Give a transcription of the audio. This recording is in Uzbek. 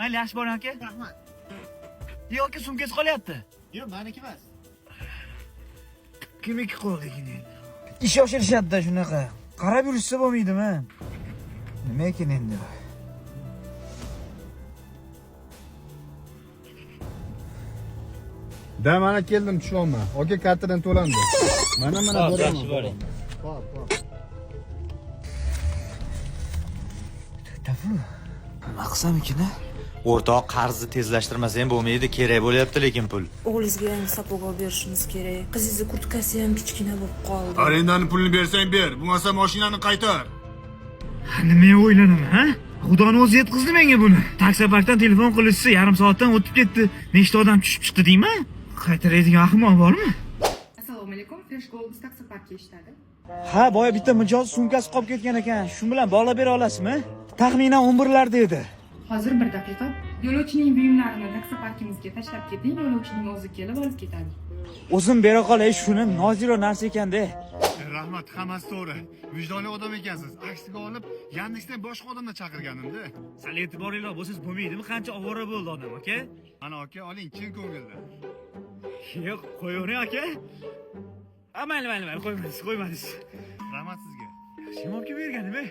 Mayli, yaxshi boring aka. Rahmat. Yo'q, sumkasi qolyapti. Yo'q, meniki emas. Kimniki qoldi endi? Ish oshirishadi-da shunaqa. Qarab yurishsa bo'lmaydimi? Nima ekan endi? Da mana keldim tusholma. Oka kartadan to'landi. Mana boraman. Yaxshi boring. Xo'p. Tafu. Nima qilsam ekan? O'rtoq, qarzni tezlashtirmasam bo'lmaydi, kerak bo'lyapti lekin pul. O'g'lingizga yangi sapog' olib berishimiz kerak. Qizingizni kurtkasi ham kichkina bo'lib qoldi. Arendani pulini bersang ber, bo'lmasa mashinani qaytar. Nima o'ylanaman, ha? Xudoni o'zi yetkazdi menga buni. Taksoparkdan telefon qilishsa, yarim soatdan o'tib ketdi. Nechta odam tushib chiqdi deymi? Qaytaradigan ahmoq bormi? Assalomu alaykum. Fresh Gold Taxi Parkga ishladi. Ha, boya bitta mijoz sumkasi qolib ketgan ekan. Shu bilan bog'lab bera olasizmi? Taxminan 11larda edi. Hozir bir daqiqa. Yo'lovchining buyumlarini taksi parkimizga tashlab keting. Yo'lovchining o'zi kelib olib ketadi. O'zim bera qolay shuni, noziro narsa ekanda. Rahmat, hammasi to'g'ri. Vijdonli odam ekansiz. Aksiga olib, Yandexdan boshqa odamni chaqirganimda. Sal e'tiboringlar bo'lsangiz bo'lmaydimi? Qancha ovora bo'ldi odam, aka? Mana aka, oling, chin ko'ngilda. Yo'q, qo'yavering, aka. Mayli, qo'ymaysiz. Rahmat sizga. Yaxshi olib berganimi?